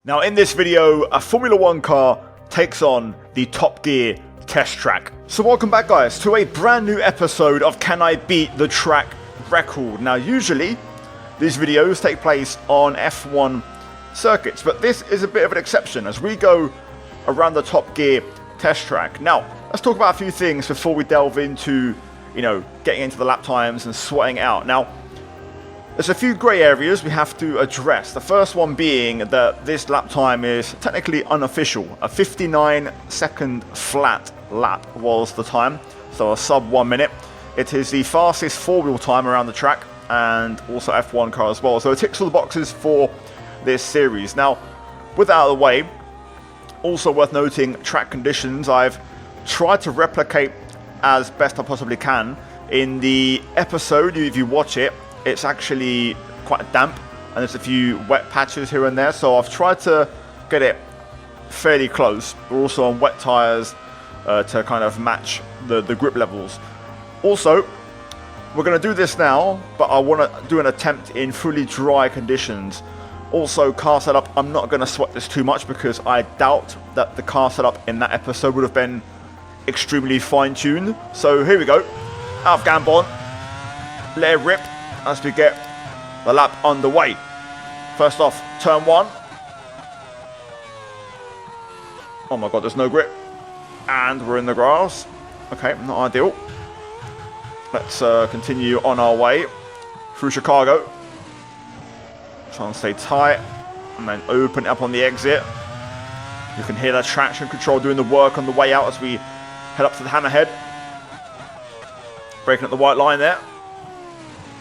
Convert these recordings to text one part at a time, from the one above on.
Now in this video, a Formula 1 car takes on the Top Gear test track. So welcome back guys to a brand new episode of Can I Beat the Track Record. Now usually these videos take place on F1 circuits, but this is a bit of an exception as we go around the Top Gear test track. Now let's talk about a few things before we delve into, getting into the lap times and sweating it out. Now there's a few grey areas we have to address. The first one being that this lap time is technically unofficial. A 59-second flat lap was the time, so a sub 1 minute. It is the fastest four-wheel time around the track and also F1 car as well. So it ticks all the boxes for this series. Now, with that out of the way, also worth noting track conditions. I've tried to replicate as best I possibly can. In the episode, if you watch it, it's actually quite damp and there's a few wet patches here and there, so I've tried to get it fairly close. We're also on wet tyres to kind of match the grip levels. Also, we're going to do this now, but I want to do an attempt in fully dry conditions. Also, car setup, I'm not going to sweat this too much because I doubt that the car setup in that episode would have been extremely fine-tuned. So here we go, out of Gambon, let it rip as we get the lap underway. First off, turn one. Oh my god, there's no grip. And we're in the grass. Okay, not ideal. Let's continue on our way through Chicago. Try and stay tight and then open it up on the exit. You can hear that traction control doing the work on the way out as we head up to the hammerhead. Breaking up the white line there.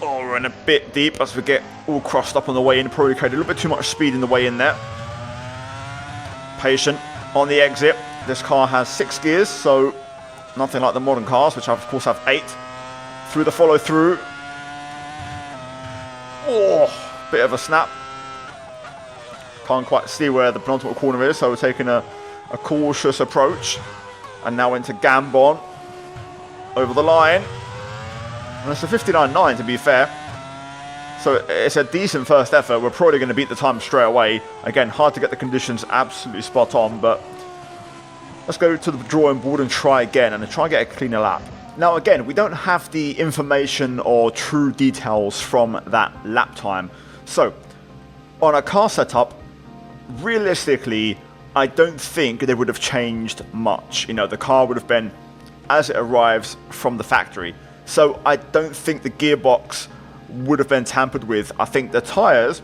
Oh, we're in a bit deep as we get all crossed up on the way in. Probably carried a little bit too much speed in the way in there. Patient on the exit. This car has 6 gears, so nothing like the modern cars, which of course have 8. Through the follow through. Oh, bit of a snap. Can't quite see where the penultimate corner is, so we're taking a cautious approach. And now into Gambon. Over the line. And it's a 59.9 to be fair. So it's a decent first effort. We're probably going to beat the time straight away. Again, hard to get the conditions absolutely spot on, but let's go to the drawing board and try again and try and get a cleaner lap. Now again, we don't have the information or true details from that lap time. So on a car setup, realistically, I don't think they would have changed much. The car would have been as it arrives from the factory. So I don't think the gearbox would have been tampered with. I think the tyres,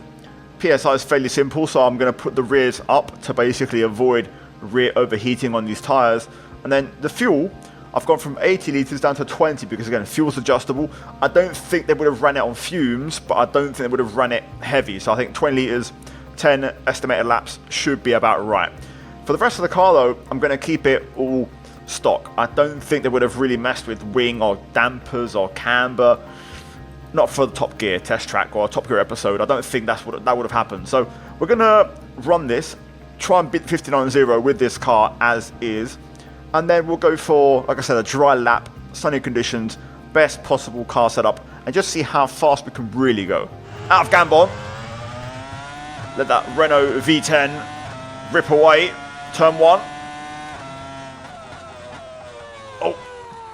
PSI is fairly simple, so I'm going to put the rears up to basically avoid rear overheating on these tyres. And then the fuel, I've gone from 80 litres down to 20 because again, fuel's adjustable. I don't think they would have ran it on fumes, but I don't think they would have run it heavy. So I think 20 litres, 10 estimated laps should be about right. For the rest of the car though, I'm going to keep it all stock. I don't think they would have really messed with wing or dampers or camber. Not for the Top Gear test track or a Top Gear episode. I don't think that would have happened. So we're going to run this, try and beat 59.0 with this car as is. And then we'll go for, like I said, a dry lap, sunny conditions, best possible car setup, and just see how fast we can really go. Out of Gambon. Let that Renault V10 rip away. Turn one.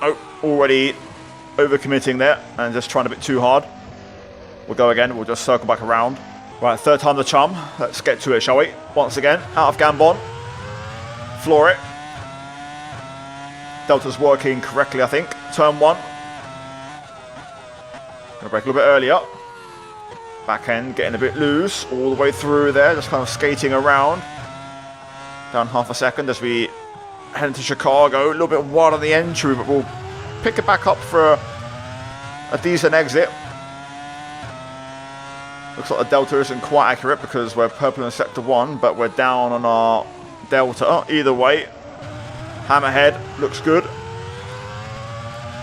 Oh, already overcommitting there and just trying a bit too hard. We'll go again. We'll just circle back around. Right, third time the charm. Let's get to it, shall we? Once again, out of Gambon. Floor it. Delta's working correctly, I think. Turn one. Gonna brake a little bit earlier. Back end getting a bit loose all the way through there. Just kind of skating around. Down half a second as we head into Chicago. A little bit wide on the entry, but we'll pick it back up for a decent exit. Looks like the Delta isn't quite accurate because we're purple in sector 1, but we're down on our Delta. Either way, hammerhead looks good.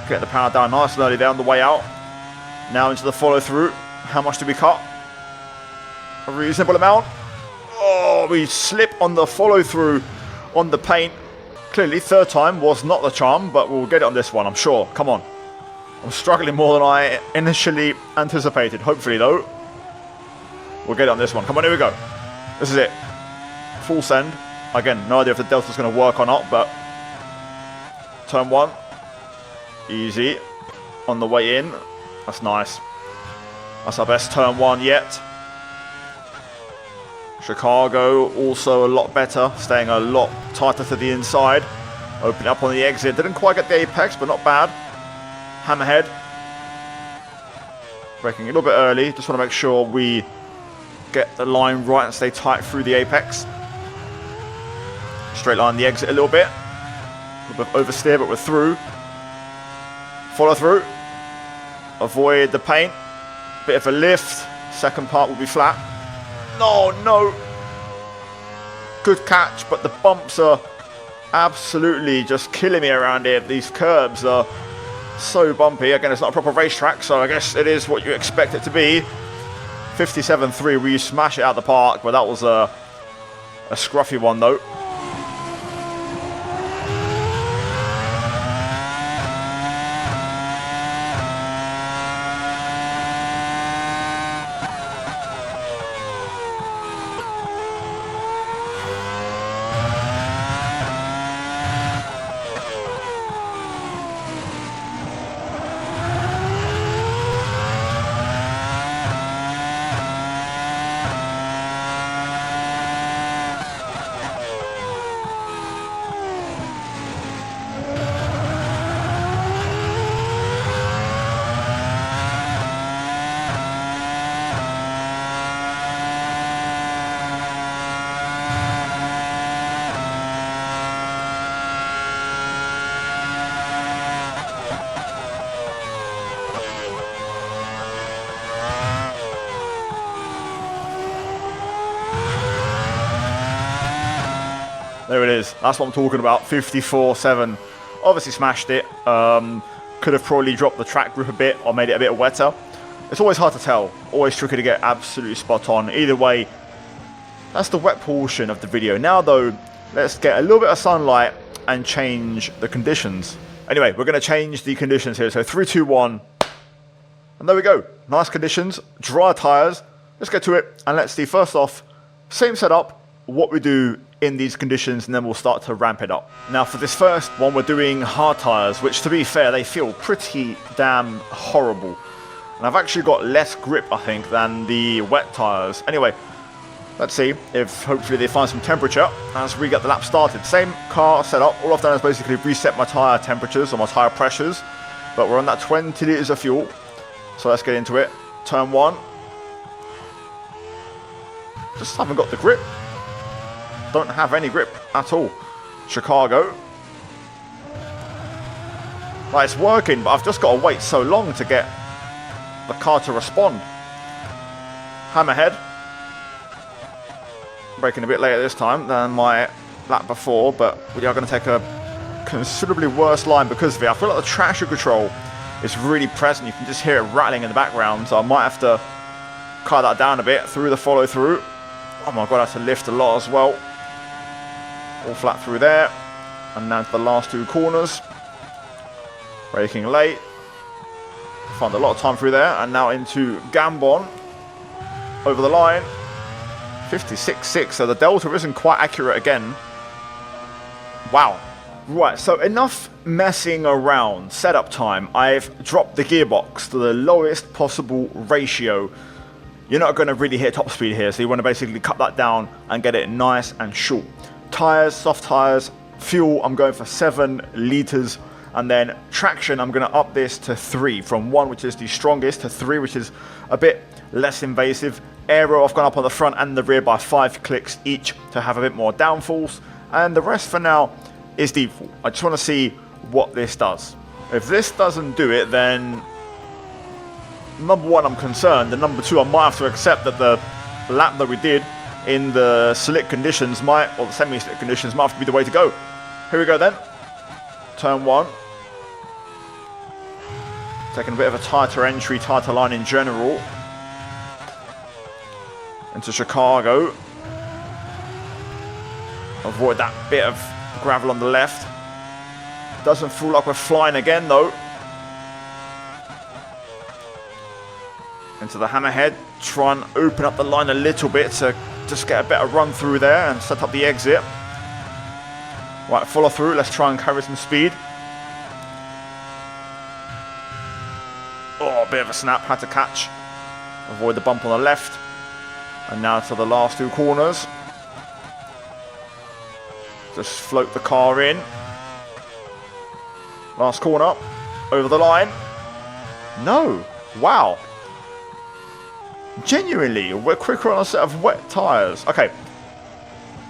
Get the power down nice and early there on the way out. Now into the follow through. How much do we cut? A reasonable amount. Oh, we slip on the follow through on the paint. Clearly, third time was not the charm, but we'll get it on this one, I'm sure. Come on. I'm struggling more than I initially anticipated. Hopefully, though, we'll get it on this one. Come on, here we go. This is it. full send. Again, no idea if the delta's going to work or not, but turn 1, easy. On the way in, that's nice. That's our best turn 1 yet. Chicago also a lot better, staying a lot tighter to the inside. Opening up on the exit, didn't quite get the apex, but not bad. Hammerhead. Braking a little bit early, just want to make sure we get the line right and stay tight through the apex. Straight line the exit a little bit. A little bit of oversteer, but we're through. Follow through. Avoid the paint. Bit of a lift. Second part will be flat. No, no. Good catch, but the bumps are absolutely just killing me around here. These curbs are so bumpy. Again, it's not a proper racetrack, so I guess it is what you expect it to be. 57.3, we smash it out the park, but that was a scruffy one though. There it is. That's what I'm talking about. 54.7. Obviously smashed it. Could have probably dropped the track grip a bit or made it a bit wetter. It's always hard to tell. Always tricky to get absolutely spot on. Either way, that's the wet portion of the video. Now though, let's get a little bit of sunlight and change the conditions. Anyway, we're going to change the conditions here. So 3, 2, 1. And there we go. Nice conditions. Dry tyres. Let's get to it. And let's see, first off, same setup, what we do in these conditions, and then we'll start to ramp it up. Now for this first one, we're doing hard tyres, which to be fair, they feel pretty damn horrible. And I've actually got less grip, I think, than the wet tyres. Anyway, let's see if hopefully they find some temperature as we get the lap started. Same car setup. All I've done is basically reset my tyre temperatures or my tyre pressures, but we're on that 20 litres of fuel. So let's get into it. Turn 1. Just haven't got the grip. Don't have any grip at all. Chicago. Like, it's working, but I've just got to wait so long to get the car to respond. Hammerhead. Braking a bit later this time than my lap before, but we are going to take a considerably worse line because of it. I feel like the traction control is really present. You can just hear it rattling in the background, so I might have to cut that down a bit through the follow through. Oh my god, I have to lift a lot as well. All flat through there. And now to the last 2 corners. Braking late. Found a lot of time through there. And now into Gambon. Over the line. 56.6. So the delta isn't quite accurate again. Wow. Right, so enough messing around. Setup time. I've dropped the gearbox to the lowest possible ratio. You're not going to really hit top speed here, so you want to basically cut that down and get it nice and short. Tyres, soft tyres, fuel, I'm going for 7 litres. And then traction, I'm going to up this to 3. From 1, which is the strongest, to 3, which is a bit less invasive. Aero, I've gone up on the front and the rear by 5 clicks each to have a bit more downforce. And the rest for now is default. I just want to see what this does. If this doesn't do it, then number 1, I'm concerned, and number 2, I might have to accept that the lap that we did in the slick conditions or the semi-slick conditions might have to be the way to go. Here we go then. Turn 1. Taking a bit of a tighter entry, tighter line in general. Into Chicago. Avoid that bit of gravel on the left. Doesn't feel like we're flying again though. Into the hammerhead, try and open up the line a little bit to just get a better run through there and set up the exit. Right, follow through. Let's try and carry some speed. Oh, a bit of a snap. Had to catch. Avoid the bump on the left. And now to the last two corners. Just float the car in. Last corner. Over the line. No. Wow. Genuinely, we're quicker on a set of wet tyres. Okay.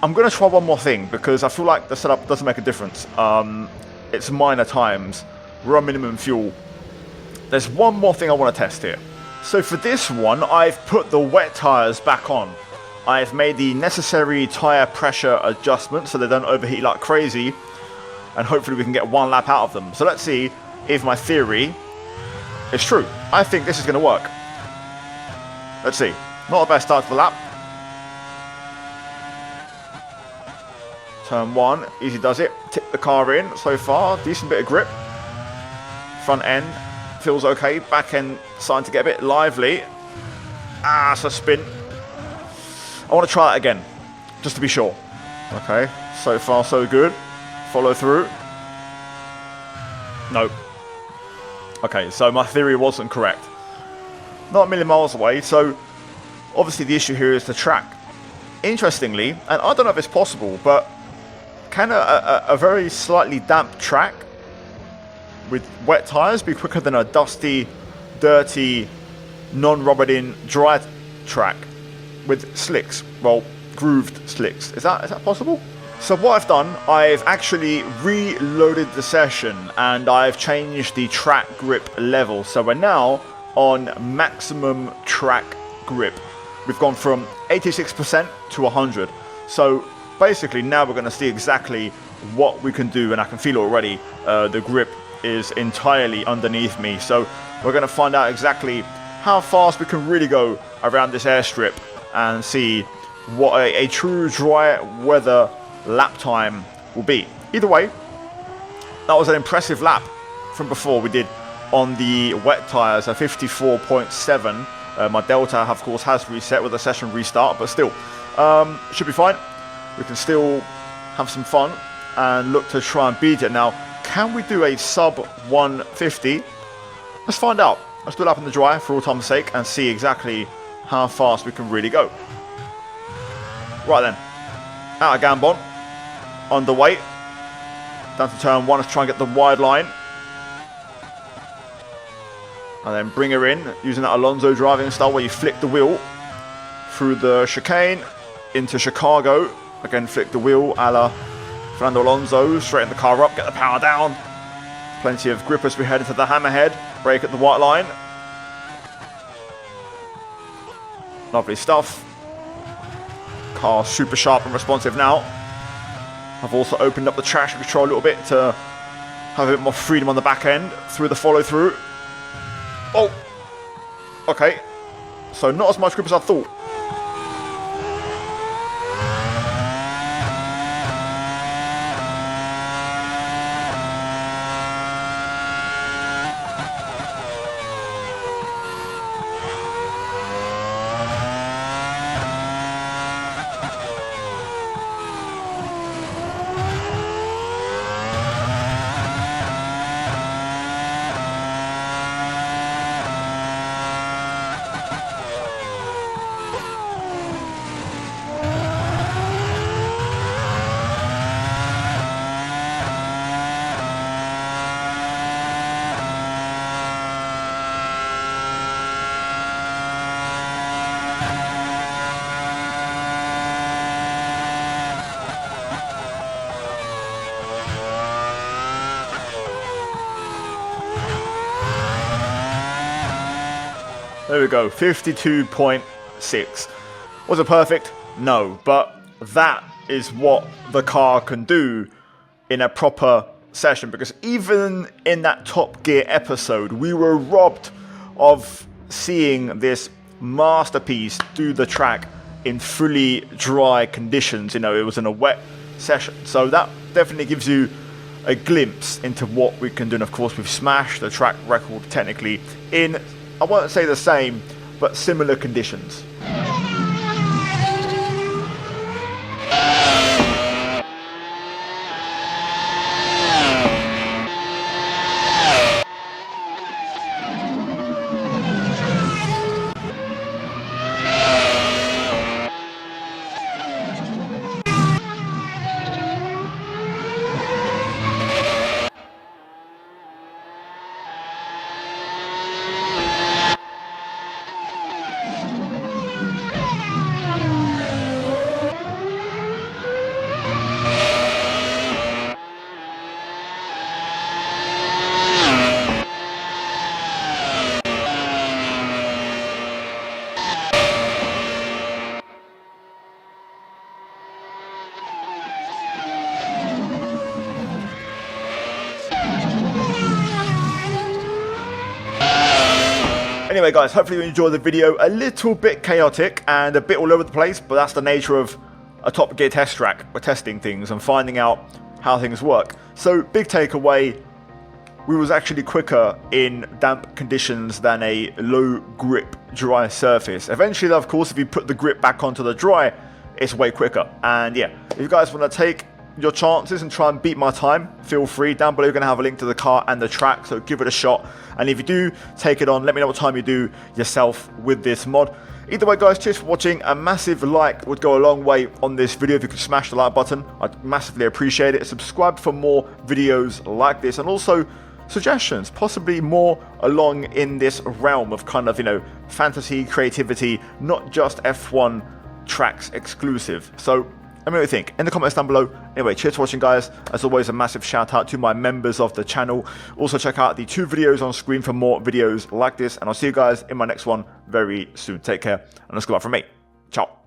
I'm going to try one more thing because I feel like the setup doesn't make a difference. It's minor times. We're on minimum fuel. There's one more thing I want to test here. So for this one, I've put the wet tyres back on. I've made the necessary tyre pressure adjustments so they don't overheat like crazy. And hopefully we can get one lap out of them. So let's see if my theory is true. I think this is going to work. Let's see. Not the best start to the lap. Turn 1, easy does it. Tip the car in so far. Decent bit of grip. Front end feels okay. Back end starting to get a bit lively. Ah, it's a spin. I want to try it again, just to be sure. Okay, so far so good. Follow through. No. Okay, so my theory wasn't correct. Not a million miles away, so obviously the issue here is the track. Interestingly, and I don't know if it's possible, but can a very slightly damp track with wet tyres be quicker than a dusty, dirty, non-rubbered in dry track with slicks? Well, grooved slicks. Is that possible? So what I've done, I've actually reloaded the session and I've changed the track grip level. So we're now on maximum track grip. We've gone from 86% to 100. So basically now we're going to see exactly what we can do, and I can feel already the grip is entirely underneath me. So we're going to find out exactly how fast we can really go around this airstrip and see what a true dry weather lap time will be. Either way, that was an impressive lap from before we did on the wet tyres, a 54.7. My delta, of course, has reset with the session restart, but still, should be fine. We can still have some fun and look to try and beat it. Now, can we do a sub 150? Let's find out. Let's do a lap in the dry for all time's sake and see exactly how fast we can really go. Right then, out of Gambon, underway, down to turn 1. Let's try and get the wide line. And then bring her in, using that Alonso driving style where you flick the wheel through the chicane into Chicago. Again, flick the wheel a la Fernando Alonso, straighten the car up, get the power down. Plenty of grip as we head into the hammerhead. Brake at the white line. Lovely stuff. Car super sharp and responsive now. I've also opened up the traction control a little bit to have a bit more freedom on the back end through the follow through. Oh, okay. So not as much grip as I thought. There we go, 52.6. Was it perfect? No, but that is what the car can do in a proper session, because even in that Top Gear episode, we were robbed of seeing this masterpiece do the track in fully dry conditions. You know, it was in a wet session. So that definitely gives you a glimpse into what we can do. And of course, we've smashed the track record technically in, I won't say the same, but similar conditions. Anyway guys, hopefully you enjoyed the video. A little bit chaotic and a bit all over the place, but that's the nature of a Top Gear test track. We're testing things and finding out how things work. So big takeaway, we was actually quicker in damp conditions than a low grip dry surface. Eventually, of course, if you put the grip back onto the dry, it's way quicker. And yeah, if you guys want to take your chances and try and beat my time, feel free. Down below, you're going to have a link to the car and the track, so give it a shot. And if you do take it on, let me know what time you do yourself with this mod. Either way guys, cheers for watching. A massive like would go a long way on this video. If you could smash the like button, I'd massively appreciate it. Subscribe for more videos like this, and also suggestions, possibly more along in this realm of kind of, you know, fantasy, creativity, not just F1 tracks exclusive. So let me know what you think in the comments down below. Anyway, cheers for watching guys. As always, a massive shout out to my members of the channel. Also check out the 2 videos on screen for more videos like this, and I'll see you guys in my next one very soon. Take care, and let's go out from me. Ciao.